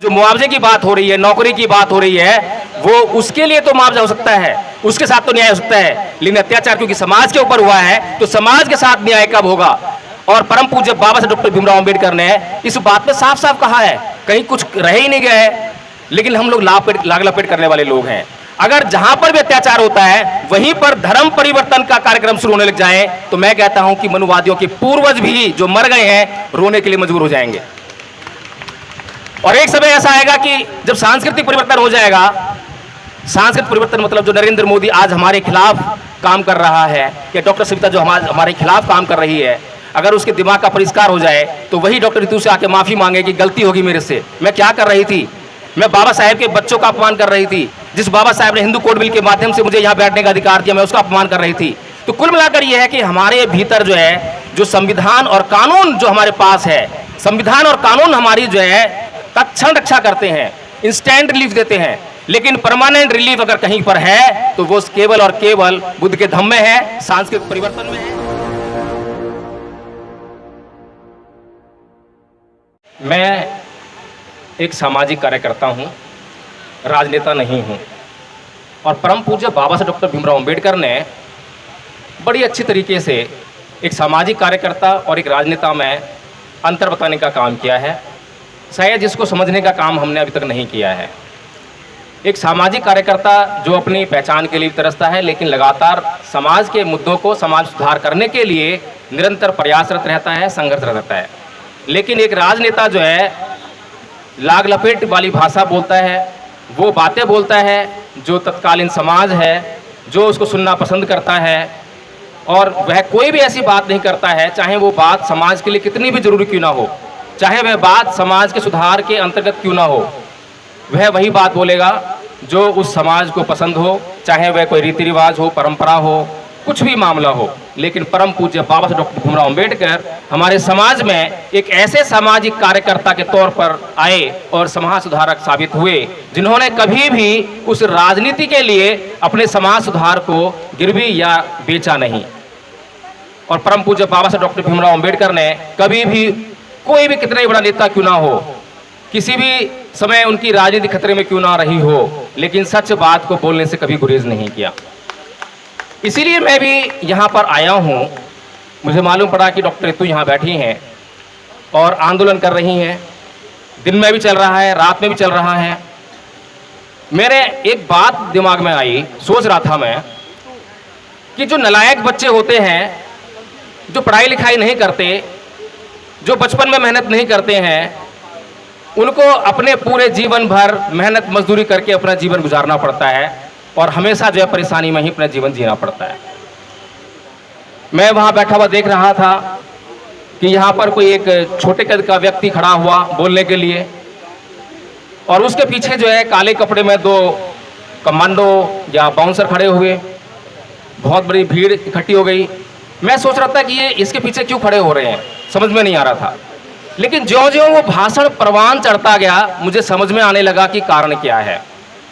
जो मुआवजे की बात हो रही है, नौकरी की बात हो रही है, वो उसके लिए तो मुआवजा हो सकता है, उसके साथ तो न्याय हो सकता है, लेकिन अत्याचार क्योंकि समाज के ऊपर हुआ है तो समाज के साथ न्याय कब होगा? और परम पूज्य बाबा साहब डॉक्टर भीमराव अंबेडकर ने इस बात में साफ साफ कहा है, कहीं कुछ रह ही नहीं गया है, लेकिन हम लोग लाग लपेट करने वाले लोग हैं। अगर जहां पर भी अत्याचार होता है वहीं पर धर्म परिवर्तन का कार्यक्रम शुरू होने लग जाए तो मैं कहता हूं कि मनुवादियों के पूर्वज भी जो मर गए हैं रोने के लिए मजबूर हो जाएंगे। और एक समय ऐसा आएगा कि जब सांस्कृतिक परिवर्तन हो जाएगा, सांस्कृतिक परिवर्तन मतलब जो नरेंद्र मोदी आज हमारे खिलाफ काम कर रहा है या डॉक्टर सविता जो हमारे खिलाफ काम कर रही है, अगर उसके दिमाग का परिष्कार हो जाए तो वही डॉक्टर रितु से आके माफी मांगे कि गलती होगी मेरे से, मैं क्या कर रही थी, मैं बाबा साहेब के बच्चों का अपमान कर रही थी, जिस बाबा साहेब ने हिंदू कोड बिल के माध्यम से मुझे यहाँ बैठने का अधिकार दिया मैं उसका अपमान कर रही थी। तो कुल मिलाकर यह है कि हमारे भीतर जो है जो संविधान और कानून जो हमारे पास है, संविधान और कानून हमारी जो है तत्क्षण रक्षा करते हैं, इंस्टेंट रिलीफ देते हैं, लेकिन परमानेंट रिलीफ अगर कहीं पर है तो वो केवल और केवल बुद्ध के धम्म में है, सांस्कृतिक परिवर्तन में है। मैं एक सामाजिक कार्यकर्ता हूं, राजनेता नहीं हूं, और परम पूज्य बाबा साहब डॉक्टर भीमराव अंबेडकर ने बड़ी अच्छी तरीके से एक सामाजिक कार्यकर्ता और एक राजनेता में अंतर बताने का काम किया है। शायद जिसको समझने का काम हमने अभी तक नहीं किया है। एक सामाजिक कार्यकर्ता जो अपनी पहचान के लिए तरसता है, लेकिन लगातार समाज के मुद्दों को समाज सुधार करने के लिए निरंतर प्रयासरत रहता है, संघर्ष रहता है। लेकिन एक राजनेता जो है लाग लपेट वाली भाषा बोलता है, वो बातें बोलता है जो तत्कालीन समाज है जो उसको सुनना पसंद करता है, और वह कोई भी ऐसी बात नहीं करता है चाहे वो बात समाज के लिए कितनी भी जरूरी क्यों ना हो, चाहे वह बात समाज के सुधार के अंतर्गत क्यों ना हो, वह वही बात बोलेगा जो उस समाज को पसंद हो, चाहे वह कोई रीति रिवाज हो, परंपरा हो, कुछ भी मामला हो। लेकिन परम पूज्य बाबा साहब डॉक्टर भीमराव अंबेडकर हमारे समाज में एक ऐसे सामाजिक कार्यकर्ता के तौर पर आए और समाज सुधारक साबित हुए जिन्होंने कभी भी उस राजनीति के लिए अपने समाज सुधार को गिरवी या बेचा नहीं। और परम पूज्य बाबा साहब डॉक्टर भीमराव अंबेडकर ने कभी भी कोई भी कितना ही बड़ा नेता क्यों ना हो, किसी भी समय उनकी राजनीति खतरे में क्यों ना रही हो, लेकिन सच बात को बोलने से कभी गुरेज नहीं किया। इसीलिए मैं भी यहाँ पर आया हूँ। मुझे मालूम पड़ा कि डॉक्टर रितु यहाँ बैठी हैं और आंदोलन कर रही हैं, दिन में भी चल रहा है, रात में भी चल रहा है। मेरे एक बात दिमाग में आई, सोच रहा था मैं कि जो नालायक बच्चे होते हैं, जो पढ़ाई लिखाई नहीं करते, जो बचपन में मेहनत नहीं करते हैं, उनको अपने पूरे जीवन भर मेहनत मजदूरी करके अपना जीवन गुजारना पड़ता है और हमेशा जो है परेशानी में ही अपना जीवन जीना पड़ता है। मैं वहाँ बैठा हुआ देख रहा था कि यहाँ पर कोई एक छोटे कद का व्यक्ति खड़ा हुआ बोलने के लिए, और उसके पीछे जो है काले कपड़े में दो कमांडो या बाउंसर खड़े हुए, बहुत बड़ी भीड़ इकट्ठी हो गई। मैं सोच रहा था कि ये इसके पीछे क्यों खड़े हो रहे हैं, समझ में नहीं आ रहा था। लेकिन ज्यों-ज्यों वो भाषण परवान चढ़ता गया मुझे समझ में आने लगा कि कारण क्या है,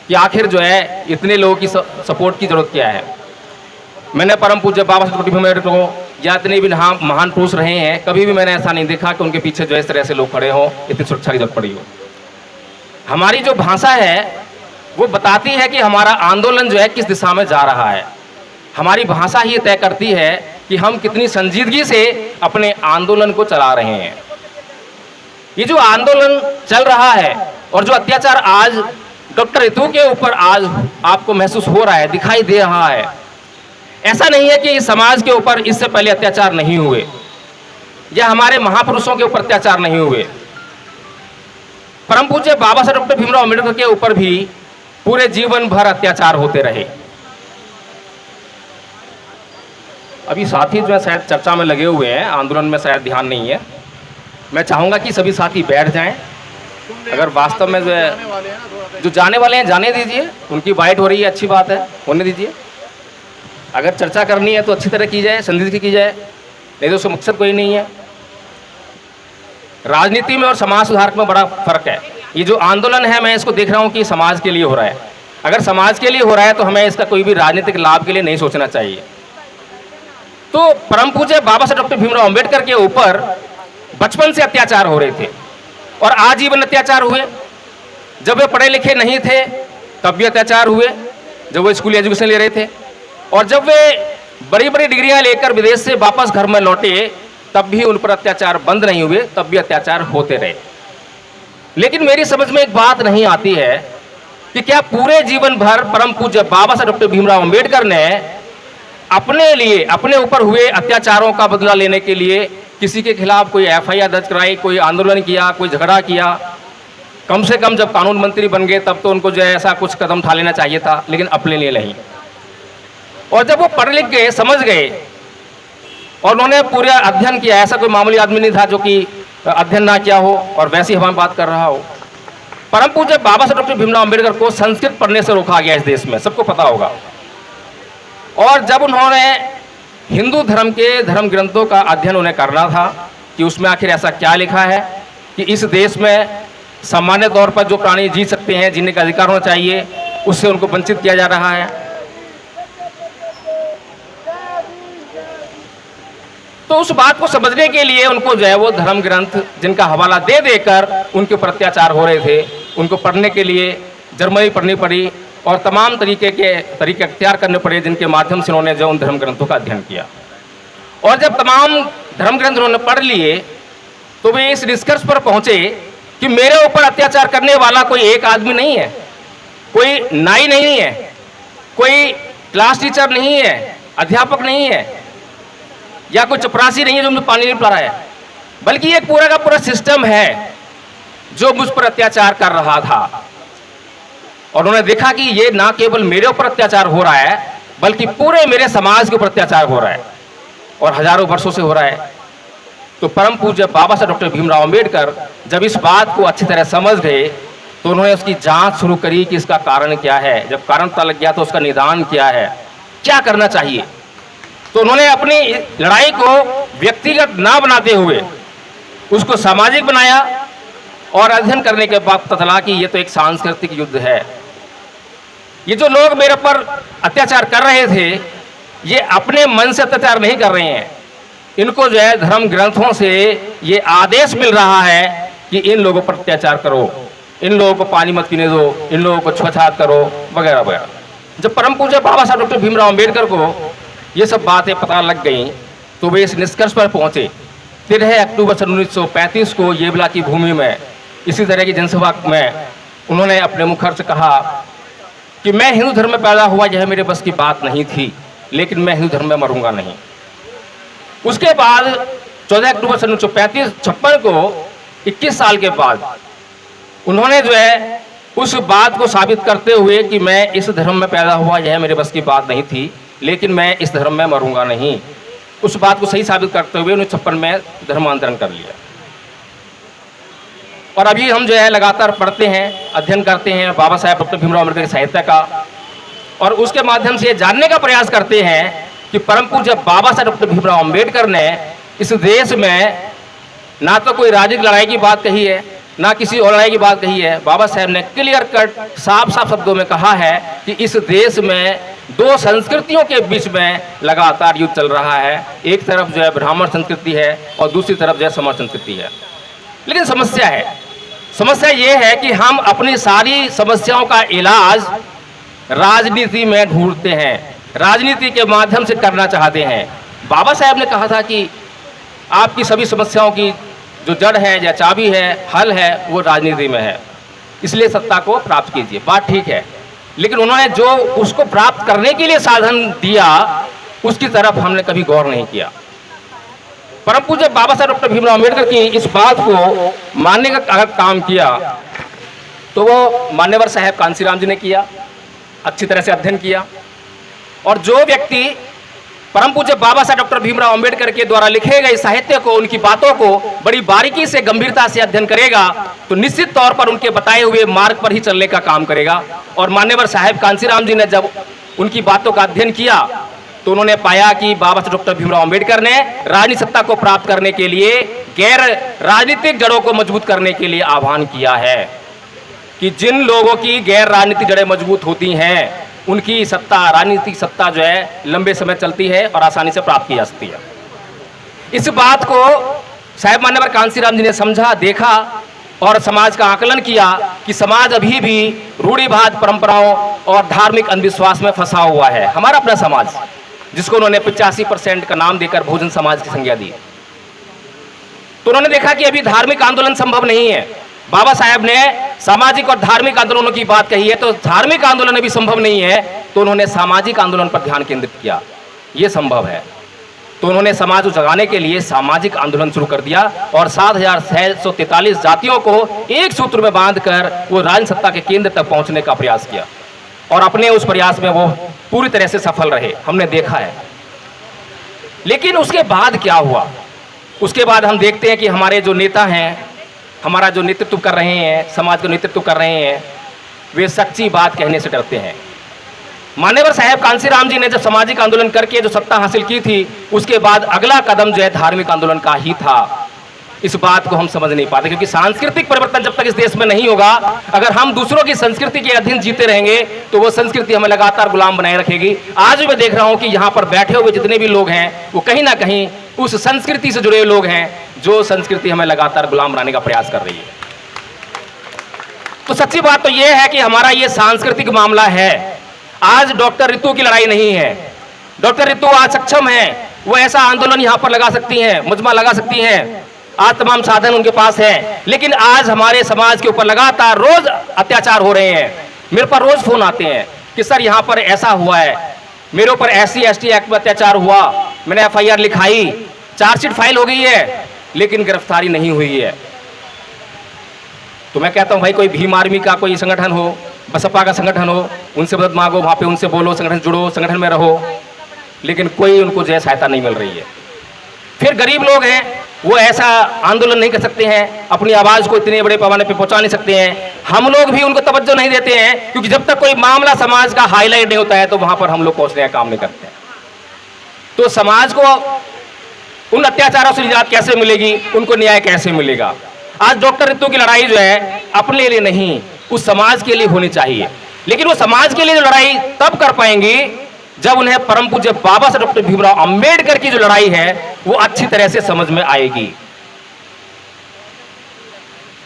कि आखिर जो है इतने लोगों की सपोर्ट की जरूरत क्या है। मैंने परम पूज्य बाबा साहब डॉक्टर भीमराव अंबेडकर को या इतने भी महान पुरुष रहे हैं, कभी भी मैंने ऐसा नहीं देखा कि उनके पीछे जो इस तरह से लोग खड़े हों, इतनी सुरक्षा की जरूरत पड़ी हो। हमारी जो भाषा है वो बताती है कि हमारा आंदोलन जो है किस दिशा में जा रहा है। हमारी भाषा ही तय करती है कि हम कितनी संजीदगी से अपने आंदोलन को चला रहे हैं। ये जो आंदोलन चल रहा है और जो अत्याचार आज डॉक्टर रितु के ऊपर आज आपको महसूस हो रहा है, दिखाई दे रहा है, ऐसा नहीं है कि इस समाज के ऊपर इससे पहले अत्याचार नहीं हुए या हमारे महापुरुषों के ऊपर अत्याचार नहीं हुए। परम पूज्य बाबा साहब डॉक्टर भीमराव अंबेडकर के ऊपर भी पूरे जीवन भर अत्याचार होते रहे। अभी साथी जो है शायद चर्चा में लगे हुए हैं, आंदोलन में शायद ध्यान नहीं है। मैं चाहूँगा कि सभी साथी बैठ जाएं। अगर वास्तव में जो जाने वाले हैं जाने दीजिए, उनकी बाइट हो रही है, अच्छी बात है, होने दीजिए। अगर चर्चा करनी है तो अच्छी तरह की जाए, संजीदगी की जाए, नहीं तो उसका मकसद कोई नहीं है। राजनीति में और समाज सुधार में बड़ा फर्क है। ये जो आंदोलन है मैं इसको देख रहा हूँ कि समाज के लिए हो रहा है। अगर समाज के लिए हो रहा है तो हमें इसका कोई भी राजनीतिक लाभ के लिए नहीं सोचना चाहिए। तो परम पूज्य बाबा साहब डॉक्टर भीमराव अंबेडकर के ऊपर बचपन से अत्याचार हो रहे थे और आजीवन अत्याचार हुए। जब वे पढ़े लिखे नहीं थे तब भी अत्याचार हुए, जब वो स्कूल एजुकेशन ले रहे थे, और जब वे बड़ी बड़ी डिग्रियां लेकर विदेश से वापस घर में लौटे तब भी उन पर अत्याचार बंद नहीं हुए, तब भी अत्याचार होते रहे। लेकिन मेरी समझ में एक बात नहीं आती है कि क्या पूरे जीवन भर परम पूज्य बाबा साहब डॉक्टर भीमराव अंबेडकर ने अपने लिए, अपने ऊपर हुए अत्याचारों का बदला लेने के लिए किसी के खिलाफ कोई एफआईआर दर्ज कराई, कोई आंदोलन किया, कोई झगड़ा किया? कम से कम जब कानून मंत्री बन गए तब तो उनको जो है ऐसा कुछ कदम उठा लेना चाहिए था, लेकिन अपने लिए नहीं। और जब वो पढ़ लिख गए, समझ गए और उन्होंने पूरा अध्ययन किया, ऐसा कोई मामूली आदमी नहीं था जो कि अध्ययन ना किया हो और वैसी हवा में बात कर रहा हो। परम पूज्य बाबा साहब डॉक्टर भीमराव अंबेडकर को संस्कृत पढ़ने से रोका गया इस देश में, सबको पता होगा। और जब उन्होंने हिंदू धर्म के धर्म ग्रंथों का अध्ययन उन्हें करना था कि उसमें आखिर ऐसा क्या लिखा है कि इस देश में सामान्य तौर पर जो प्राणी जी सकते हैं, जीने का अधिकार होना चाहिए, उससे उनको वंचित किया जा रहा है। तो उस बात को समझने के लिए उनको जो है वो धर्म ग्रंथ जिनका हवाला दे देकर उनके ऊपर अत्याचार हो रहे थे, उनको पढ़ने के लिए जर्मनी पढ़नी पड़ी और तमाम तरीके अख्तियार करने पड़े, जिनके माध्यम से उन्होंने जो उन धर्म ग्रंथों का अध्ययन किया। और जब तमाम धर्म ग्रंथ उन्होंने पढ़ लिए तो वे इस निष्कर्ष पर पहुंचे कि मेरे ऊपर अत्याचार करने वाला कोई एक आदमी नहीं है, कोई नाई नहीं है, कोई क्लास टीचर नहीं है, अध्यापक नहीं है, या कोई चपरासी नहीं है जो मुझे पानी नहीं पिला रहा है, बल्कि एक पूरा का पूरा सिस्टम है जो मुझ पर अत्याचार कर रहा था। और उन्होंने देखा कि ये ना केवल मेरे ऊपर अत्याचार हो रहा है बल्कि पूरे मेरे समाज के ऊपर अत्याचार हो रहा है और हजारों वर्षों से हो रहा है। तो परम पूज्य बाबा साहब डॉक्टर भीमराव अंबेडकर जब इस बात को अच्छी तरह समझ गए तो उन्होंने उसकी जांच शुरू करी कि इसका कारण क्या है। जब कारण पता लग गया तो उसका निदान क्या है, क्या करना चाहिए। तो उन्होंने अपनी लड़ाई को व्यक्तिगत ना बनाते हुए उसको सामाजिक बनाया और अध्ययन करने के बाद पता चला कि ये तो एक सांस्कृतिक युद्ध है। ये जो लोग मेरे पर अत्याचार कर रहे थे ये अपने मन से अत्याचार नहीं कर रहे हैं, इनको जो है धर्म ग्रंथों से ये आदेश मिल रहा है कि इन लोगों पर अत्याचार करो, इन लोगों को पानी मत पीने दो, इन लोगों को छुआछूत करो, वगैरह वगैरह। जब परम पूज्य बाबा साहब डॉक्टर भीमराव अंबेडकर को ये सब बातें पता लग गई तो वे इस निष्कर्ष पर पहुंचे। 13 अक्टूबर 1935 को येवला की भूमि में इसी तरह की जनसभा में उन्होंने अपने मुखर से कहा कि मैं हिंदू धर्म में पैदा हुआ, यह मेरे बस की बात नहीं थी, लेकिन मैं हिंदू धर्म में मरूंगा नहीं। उसके बाद 14 अक्टूबर 1956 को 21 साल के बाद उन्होंने जो है उस बात को साबित करते हुए कि मैं इस धर्म में पैदा हुआ, यह मेरे बस की बात नहीं थी, लेकिन मैं इस धर्म में मरूंगा नहीं, उस बात को सही साबित करते हुए 1956 में धर्मांतरण कर लिया। और अभी हम जो है लगातार पढ़ते हैं, अध्ययन करते हैं बाबा साहेब डॉक्टर भीमराव अम्बेडकर के साहित्य का, और उसके माध्यम से जानने का प्रयास करते हैं कि परम पूज्य बाबा साहेब डॉक्टर भीमराव अम्बेडकर ने इस देश में ना तो कोई राजनीतिक लड़ाई की बात कही है, ना किसी और लड़ाई की बात कही है। बाबा साहेब ने क्लियर कट साफ साफ शब्दों में कहा है कि इस देश में दो संस्कृतियों के बीच में लगातार युद्ध चल रहा है। एक तरफ जो है ब्राह्मण संस्कृति है और दूसरी तरफ जो है समर संस्कृति है। लेकिन समस्या ये है कि हम अपनी सारी समस्याओं का इलाज राजनीति में ढूंढते हैं, राजनीति के माध्यम से करना चाहते हैं। बाबा साहेब ने कहा था कि आपकी सभी समस्याओं की जो जड़ है या चाबी है, हल है, वो राजनीति में है, इसलिए सत्ता को प्राप्त कीजिए। बात ठीक है, लेकिन उन्होंने जो उसको प्राप्त करने के लिए साधन दिया उसकी तरफ हमने कभी गौर नहीं किया। परम पूज्य बाबा साहेब डॉक्टर भीमराव अम्बेडकर की इस बात को मानने का अगर काम किया तो वो मान्यवर साहेब कांसीराम जी ने किया, अच्छी तरह से अध्ययन किया। और जो व्यक्ति परम पूज्य बाबा साहेब डॉक्टर भीमराव अम्बेडकर के द्वारा लिखे गए साहित्य को, उनकी बातों को बड़ी बारीकी से, गंभीरता से अध्ययन करेगा तो निश्चित तौर पर उनके बताए हुए मार्ग पर ही चलने का काम करेगा। और मान्यवर साहेब कांसीराम जी ने जब उनकी बातों का अध्ययन किया तो उन्होंने पाया कि बाबा साहेब डॉक्टर भीमराव अम्बेडकर ने राजनीतिक सत्ता को प्राप्त करने के लिए गैर राजनीतिक जड़ों को मजबूत करने के लिए आह्वान किया है कि जिन लोगों की गैर राजनीतिक जड़ें मजबूत होती हैं उनकी सत्ता, राजनीतिक सत्ता जो है लंबे समय चलती है और आसानी से प्राप्त की जा सकती है। इस बात को साहेब मान्यवर कांसीराम जी ने समझा, देखा और समाज का आकलन किया कि समाज अभी भी रूढ़िवाद परंपराओं और धार्मिक अंधविश्वास में फंसा हुआ है। हमारा अपना समाज, जिसको उन्होंने 85% का नाम देकर बहुजन समाज की संज्ञा दी, तो उन्होंने देखा कि अभी धार्मिक आंदोलन संभव नहीं है। बाबा साहेब ने सामाजिक और धार्मिक आंदोलनों की बात कही है, तो धार्मिक आंदोलन अभी संभव नहीं है, तो उन्होंने सामाजिक आंदोलन पर ध्यान केंद्रित किया, ये संभव है। तो उन्होंने समाज को जगाने के लिए सामाजिक आंदोलन शुरू कर दिया और 7,643 जातियों को एक सूत्र में बांधकर वो राज सत्ता के केंद्र तक पहुंचने का प्रयास किया, और अपने उस प्रयास में वो पूरी तरह से सफल रहे, हमने देखा है। लेकिन उसके बाद क्या हुआ? उसके बाद हम देखते हैं कि हमारे जो नेता हैं, हमारा जो नेतृत्व कर रहे हैं, समाज का नेतृत्व कर रहे हैं, वे सच्ची बात कहने से डरते हैं। मान्यवर साहब कांसीराम जी ने जब सामाजिक आंदोलन करके जो सत्ता हासिल की थी, उसके बाद अगला कदम जो है धार्मिक आंदोलन का ही था। इस बात को हम समझ नहीं पाते, क्योंकि सांस्कृतिक परिवर्तन जब तक इस देश में नहीं होगा, अगर हम दूसरों की संस्कृति के अधीन जीते रहेंगे, तो वो संस्कृति हमें लगातार गुलाम बनाए रखेगी। आज भी मैं देख रहा हूं कि यहाँ पर बैठे हुए जितने भी लोग हैं, वो कहीं ना कहीं उस संस्कृति से जुड़े हुए लोग हैं, जो संस्कृति हमें लगातार गुलाम बनाने का प्रयास कर रही है। तो सच्ची बात तो यह है कि हमारा ये सांस्कृतिक मामला है। आज डॉक्टर रितु की लड़ाई नहीं है। डॉक्टर रितु आज सक्षम है, वो ऐसा आंदोलन यहाँ पर लगा सकती हैं, मुजमा लगा सकती हैं, आज तमाम साधन उनके पास है। लेकिन आज हमारे समाज के ऊपर लगातार रोज अत्याचार हो रहे हैं। मेरे पर रोज फोन आते हैं कि सर यहाँ पर ऐसा हुआ है, मेरे ऊपर SC/ST एक्ट में अत्याचार हुआ, मैंने FIR लिखाई, चार्जशीट फाइल हो गई है, लेकिन गिरफ्तारी नहीं हुई है। तो मैं कहता हूं भाई, कोई भीम आर्मी का कोई संगठन हो, बसपा का संगठन हो, उनसे मदद मांगो, वहां पे उनसे बोलो, संगठन जुड़ो, संगठन में रहो, लेकिन कोई उनको जो है सहायता नहीं मिल रही है। फिर गरीब लोग हैं, वो ऐसा आंदोलन नहीं कर सकते हैं, अपनी आवाज को इतने बड़े पैमाने पे पहुंचा नहीं सकते हैं। हम लोग भी उनको तवज्जो नहीं देते हैं, क्योंकि जब तक कोई मामला समाज का हाईलाइट नहीं होता है, तो वहां पर हम लोग पहुंचने का काम नहीं करते हैं। तो समाज को उन अत्याचारों से निजात कैसे मिलेगी, उनको न्याय कैसे मिलेगा? आज डॉक्टर रितु की लड़ाई जो है अपने लिए नहीं, उस समाज के लिए होनी चाहिए। लेकिन वो समाज के लिए जो लड़ाई तब कर पाएंगी जब उन्हें परम पूज्य बाबा साहब डॉक्टर भीमराव अंबेडकर की जो लड़ाई है वो अच्छी तरह से समझ में आएगी।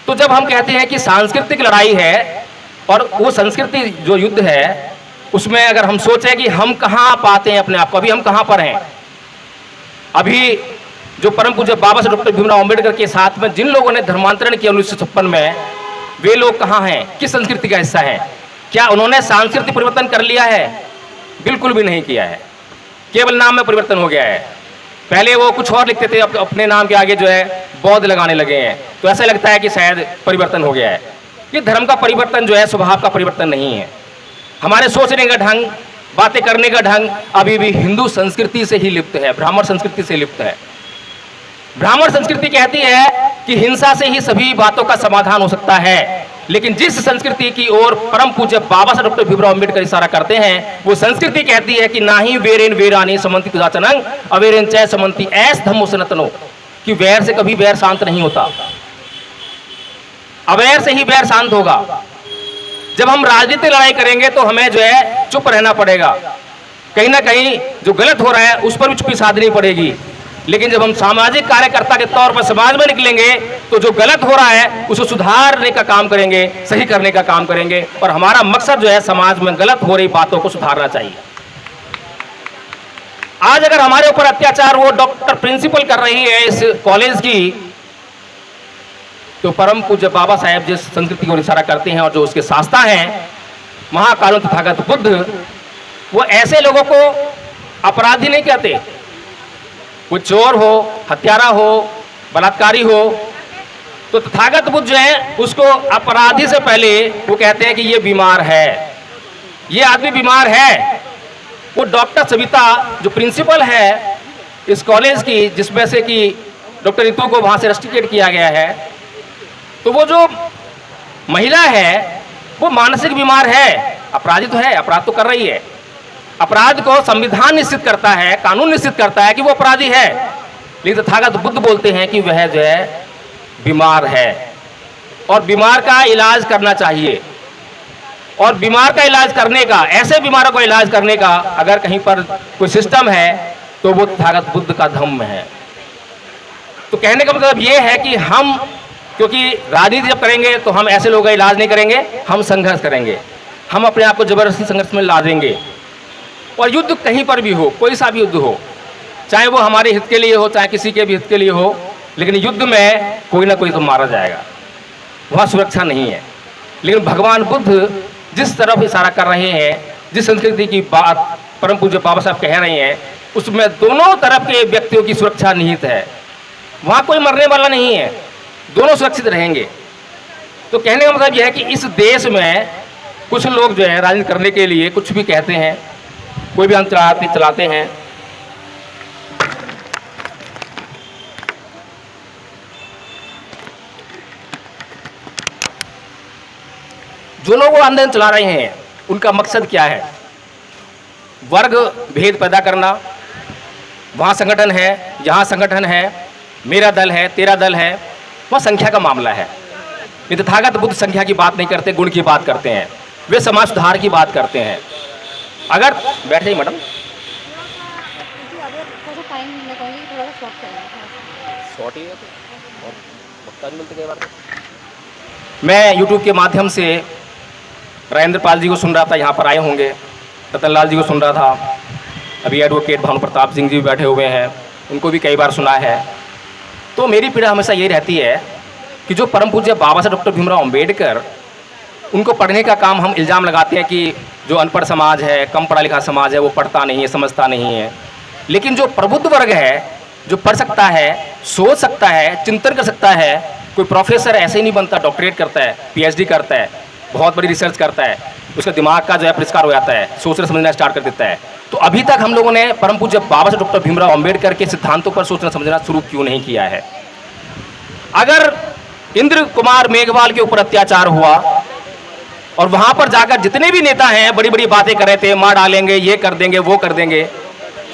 तो जब हम कहते हैं कि सांस्कृतिक लड़ाई है, और वो संस्कृति जो युद्ध है, उसमें अगर हम सोचें कि हम कहां पाते हैं अपने आप को, अभी हम कहां पर हैं? अभी जो परम पूज्य बाबा साहब डॉक्टर भीमराव अंबेडकर के साथ में जिन लोगों ने धर्मांतरण किया 1956 में, वे लोग कहां हैं? किस संस्कृति का हिस्सा है? क्या उन्होंने सांस्कृतिक परिवर्तन कर लिया है? बिल्कुल भी नहीं किया है, केवल नाम में परिवर्तन हो गया है। पहले वो कुछ और लिखते थे, अपने नाम के आगे जो है बौद्ध लगाने लगे हैं, तो ऐसा लगता है कि शायद परिवर्तन हो गया है। ये धर्म का परिवर्तन जो है स्वभाव का परिवर्तन नहीं है। हमारे सोचने का ढंग, बातें करने का ढंग अभी भी हिंदू संस्कृति से ही लिप्त है, ब्राह्मण संस्कृति से लिप्त है। ब्राह्मण संस्कृति कहती है कि हिंसा से ही सभी बातों का समाधान हो सकता है, लेकिन जिस संस्कृति की ओर परम पूज्य बाबा साहब डॉक्टर भीमराव अंबेडकर इशारा करते हैं, वो संस्कृति कहती है कि ना ही वेरेन वेरानी समंति तुजाचनंग अवेरेन चय समंति ऐस धम्मो सनातनो, कि वैर से कभी वैर शांत नहीं होता, अवैर से ही वैर शांत होगा। जब हम राजनीतिक लड़ाई करेंगे तो हमें जो है चुप रहना पड़ेगा, कहीं ना कहीं जो गलत हो रहा है उस पर भी चुप्पी साधनी पड़ेगी। लेकिन जब हम सामाजिक कार्यकर्ता के तौर पर समाज में निकलेंगे तो जो गलत हो रहा है उसको सुधारने का काम करेंगे, सही करने का काम करेंगे, और हमारा मकसद जो है समाज में गलत हो रही बातों को सुधारना चाहिए। आज अगर हमारे ऊपर अत्याचार वो डॉक्टर प्रिंसिपल कर रही है इस कॉलेज की, तो परम पूज्य बाबा साहेब जिस संस्कृति को इशारा करते हैं और जो उसके शास्ता हैं महाकाल तथागत बुद्ध, वो ऐसे लोगों को अपराधी नहीं कहते। वो चोर हो, हत्यारा हो, बलात्कारी हो, तो तथागत बुद्ध जो है उसको अपराधी से पहले वो कहते हैं कि ये बीमार है, ये आदमी बीमार है। वो डॉक्टर सविता जो प्रिंसिपल है इस कॉलेज की, जिसमें से कि डॉक्टर रितु को वहां से रस्टिकेट किया गया है, तो वो जो महिला है वो मानसिक बीमार है, अपराधी तो है, अपराध तो कर रही है। अपराध को संविधान निश्चित करता है, कानून निश्चित करता है कि वो अपराधी है, लेकिन तथागत बुद्ध बोलते हैं कि वह जो है बीमार है और बीमार का इलाज करना चाहिए। और बीमार का इलाज करने का, ऐसे बीमारों का इलाज करने का अगर कहीं पर कोई सिस्टम है तो वो तथागत बुद्ध का धम्म है। तो कहने का मतलब ये है कि हम क्योंकि राजनीति जब करेंगे तो हम ऐसे लोगों का इलाज नहीं करेंगे, हम संघर्ष करेंगे, हम अपने आप को जबरदस्ती संघर्ष में ला देंगे। और युद्ध कहीं पर भी हो, कोई सा भी युद्ध हो, चाहे वो हमारे हित के लिए हो, चाहे किसी के भी हित के लिए हो, लेकिन युद्ध में कोई ना कोई तो मारा जाएगा, वहाँ सुरक्षा नहीं है। लेकिन भगवान बुद्ध जिस तरफ इशारा कर रहे हैं, जिस संस्कृति की बात परम पूज्य बाबा साहब कह रहे हैं, उसमें दोनों तरफ के व्यक्तियों की सुरक्षा निहित है। वहाँ कोई मरने वाला नहीं है, दोनों सुरक्षित रहेंगे। तो कहने का मतलब यह है कि इस देश में कुछ लोग जो है राजनीति करने के लिए कुछ भी कहते हैं, कोई भी हम चलाते हैं। जो लोग वो आंदोलन चला रहे हैं उनका मकसद क्या है? वर्ग भेद पैदा करना। वहाँ संगठन है, यहाँ संगठन है, मेरा दल है, तेरा दल है, वह संख्या का मामला है। ये तथागत बुद्ध संख्या की बात नहीं करते, गुण की बात करते हैं। वे समाज सुधार की बात करते हैं। अगर बैठ जाइए मैडम, मैं यूट्यूब के माध्यम से राजेंद्र पाल जी को सुन रहा था, यहाँ पर आए होंगे, रतन लाल जी को सुन रहा था, अभी एडवोकेट भानु प्रताप सिंह जी भी बैठे हुए हैं, उनको भी कई बार सुना है। तो मेरी पीड़ा हमेशा ये रहती है कि जो परम पूज्य बाबा साहब डॉक्टर भीमराव अंबेडकर, उनको पढ़ने का काम हम इल्ज़ाम लगाते हैं कि जो अनपढ़ समाज है, कम पढ़ा लिखा समाज है, वो पढ़ता नहीं है, समझता नहीं है। लेकिन जो प्रबुद्ध वर्ग है, जो पढ़ सकता है, सोच सकता है, चिंतन कर सकता है, कोई प्रोफेसर ऐसे ही नहीं बनता, डॉक्टरेट करता है, पीएचडी करता है, बहुत बड़ी रिसर्च करता है, उसका दिमाग का जो है परिष्कार हो जाता है, सोचना समझना स्टार्ट कर देता है। तो अभी तक हम लोगों ने परम पूज्य बाबा साहब डॉक्टर भीमराव अंबेडकर के सिद्धांतों पर सोचना समझना शुरू क्यों नहीं किया है? अगर इंद्र कुमार मेघवाल के ऊपर अत्याचार हुआ और वहां पर जाकर जितने भी नेता हैं बड़ी बड़ी बातें कर रहे थे, मार डालेंगे, ये कर देंगे, वो कर देंगे,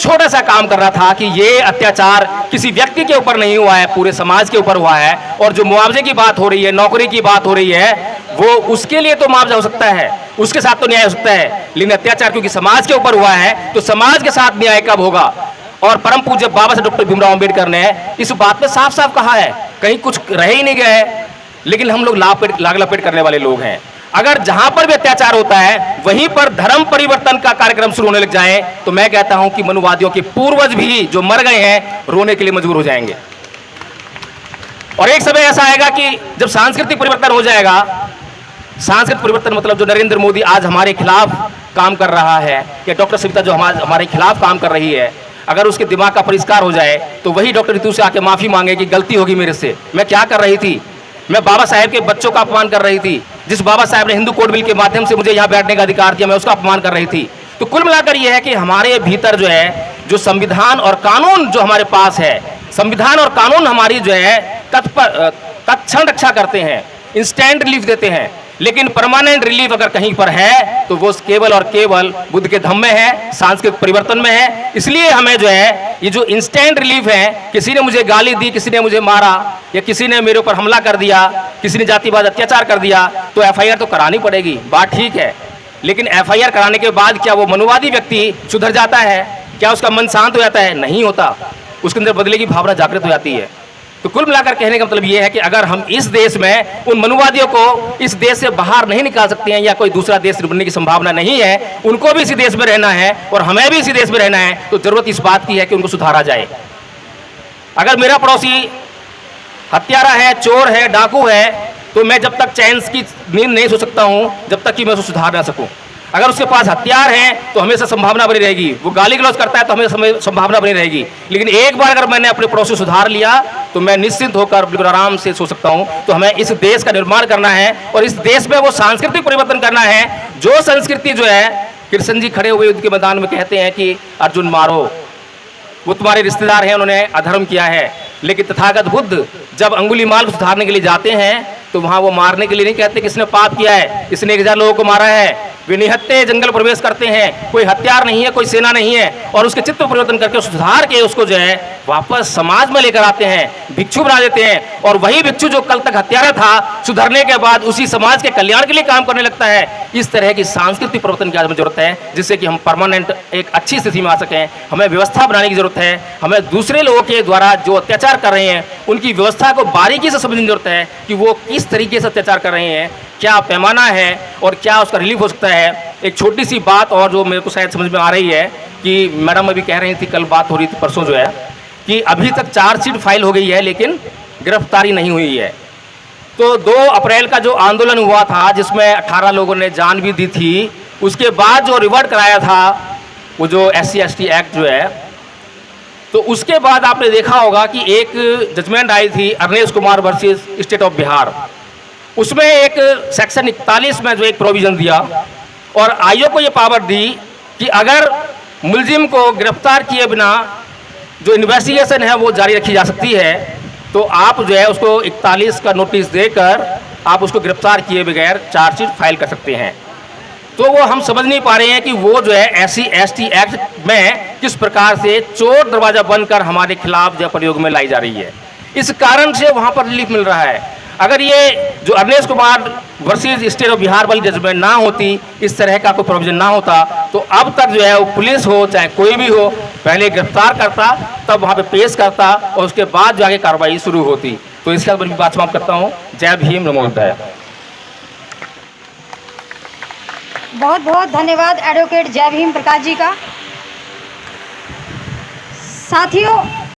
छोटा सा काम कर रहा था कि ये अत्याचार किसी व्यक्ति के ऊपर नहीं हुआ है, पूरे समाज के ऊपर हुआ है। और जो मुआवजे की बात हो रही है, नौकरी की बात हो रही है, वो उसके लिए तो मुआवजा हो सकता है, उसके साथ तो न्याय हो सकता है। लेकिन अत्याचार क्योंकि समाज के ऊपर हुआ है, तो समाज के साथ न्याय कब होगा? और परम पूज्य बाबा साहब डॉक्टर भीमराव अंबेडकर ने इस बात में साफ साफ कहा है, कहीं कुछ रह ही नहीं गया है। लेकिन हम लोग लाग लपेट करने वाले लोग हैं। अगर जहां पर भी अत्याचार होता है वहीं पर धर्म परिवर्तन का कार्यक्रम शुरू होने लग जाए, तो मैं कहता हूं कि मनुवादियों के पूर्वज भी जो मर गए हैं रोने के लिए मजबूर हो जाएंगे। और एक समय ऐसा आएगा कि जब सांस्कृतिक परिवर्तन हो जाएगा, सांस्कृतिक परिवर्तन मतलब जो नरेंद्र मोदी आज हमारे खिलाफ काम कर रहा है, या डॉक्टर सविता जो हमारे खिलाफ काम कर रही है, अगर उसके दिमाग का परिष्कार हो जाए तो वही डॉक्टर रितु से आके माफी मांगे कि गलती होगी मेरे से, मैं क्या कर रही थी, मैं बाबा साहेब के बच्चों का अपमान कर रही थी, जिस बाबा साहेब ने हिंदू कोड बिल के माध्यम से मुझे यहाँ बैठने का अधिकार दिया, मैं उसका अपमान कर रही थी। तो कुल मिलाकर यह है कि हमारे भीतर जो है, जो संविधान और कानून जो हमारे पास है, संविधान और कानून हमारी जो है तत्क्षण रक्षा करते हैं, इंस्टेंट रिलीफ देते हैं। लेकिन परमानेंट रिलीफ अगर कहीं पर है तो वो केवल और केवल बुद्ध के धम्म में है, सांस्कृतिक परिवर्तन में है। इसलिए हमें जो है ये जो इंस्टेंट रिलीफ है, किसी ने मुझे गाली दी, किसी ने मुझे मारा, या किसी ने मेरे ऊपर हमला कर दिया, किसी ने जातिवाद अत्याचार कर दिया, तो एफआईआर तो करानी पड़ेगी, बात ठीक है। लेकिन एफआईआर कराने के बाद क्या वो मनुवादी व्यक्ति सुधर जाता है? क्या उसका मन शांत हो जाता है? नहीं होता, उसके अंदर बदले की भावना जागृत हो जाती है। तो कुल मिलाकर कहने का मतलब यह है कि अगर हम इस देश में उन मनुवादियों को इस देश से बाहर नहीं निकाल सकते हैं, या कोई दूसरा देश बनने की संभावना नहीं है, उनको भी इसी देश में रहना है और हमें भी इसी देश में रहना है, तो जरूरत इस बात की है कि उनको सुधारा जाए। अगर मेरा पड़ोसी हत्यारा है, चोर है, डाकू है, तो मैं जब तक चैन की नींद नहीं सो सकता हूं जब तक कि मैं उसको सुधार ना सकूं। अगर उसके पास हथियार है तो हमेशा संभावना बनी रहेगी, वो गाली गलौज करता है तो हमें संभावना बनी रहेगी। लेकिन एक बार अगर मैंने अपने पड़ोसी को सुधार लिया तो मैं निश्चिंत होकर बिल्कुल आराम से सो सकता हूं। तो हमें इस देश का निर्माण करना है और इस देश में वो सांस्कृतिक परिवर्तन करना है। जो संस्कृति जो है, कृष्ण जी खड़े हुए युद्ध के मैदान में कहते हैं कि अर्जुन मारो, वो तुम्हारे रिश्तेदार हैं, उन्होंने अधर्म किया है। लेकिन तथागत बुद्ध जब अंगुलीमाल को सुधारने के लिए जाते हैं तो वहां वो मारने के लिए नहीं कहते किसने पाप किया है, इसने 1000 लोगों को मारा है। वे निहत्ते जंगल प्रवेश करते हैं, कोई हथियार नहीं है, कोई सेना नहीं है, और उसके चित्त परिवर्तन करके सुधार के उसको जो है वापस समाज में लेकर आते हैं, भिक्षु बना देते हैं। और वही भिक्षु जो कल तक हत्यारा था, सुधरने के बाद उसी समाज के कल्याण के लिए काम करने लगता है। इस तरह की सांस्कृतिक परिवर्तन की आज हमें जरूरत है, जिससे कि हम परमानेंट एक अच्छी स्थिति में आ सकें। हमें व्यवस्था बनाने की जरूरत है, हमें दूसरे लोगों के द्वारा जो अत्याचार कर रहे हैं उनकी व्यवस्था को बारीकी से समझने की जरूरत है कि वो किस तरीके से अत्याचार कर रहे हैं, क्या पैमाना है और क्या उसका रिलीफ हो सकता है। एक छोटी सी बात और जो मेरे को शायद समझ में आ रही है कि मैडम अभी कह रही थी, कल बात हो रही थी परसों जो है, कि अभी तक चार्जशीट फाइल हो गई है लेकिन गिरफ्तारी नहीं हुई है। तो 2 अप्रैल का जो आंदोलन हुआ था जिसमें 18 लोगों ने जान भी दी थी, उसके बाद जो रिवर्ट कराया था वो जो SC/ST एक्ट जो है, तो उसके बाद आपने देखा होगा कि एक जजमेंट आई थी Arnesh Kumar versus state of Bihar. उसमें एक सेक्शन 41 में जो एक प्रोविजन दिया और आयोग को ये पावर दी कि अगर मुलजिम को गिरफ्तार किए बिना जो इन्वेस्टिगेशन है वो जारी रखी जा सकती है, तो आप जो है उसको 41 का नोटिस देकर आप उसको गिरफ्तार किए बगैर चार्जशीट फाइल कर सकते हैं। तो वो हम समझ नहीं पा रहे हैं कि वो जो है SC/ST एक्ट में किस प्रकार से चोर दरवाजा बंद कर हमारे खिलाफ जो प्रयोग में लाई जा रही है। इस कारण से वहाँ पर रिलीफ मिल रहा है। अगर ये जो Arnesh Kumar versus state of Bihar वाली जजमेंट ना होती, इस तरह का कोई प्रोविजन ना होता, तो अब तक जो है वो पुलिस हो चाहे कोई भी हो, पहले गिरफ्तार करता, तब वहाँ पे पेश करता और उसके बाद जो आगे कार्रवाई शुरू होती। तो इसके बाद मैं बात समाप्त करता हूँ। जय भीम, नमो बुद्धाय। बहुत बहुत धन्यवाद एडवोकेट जय भीम प्रकाश जी का। साथियों,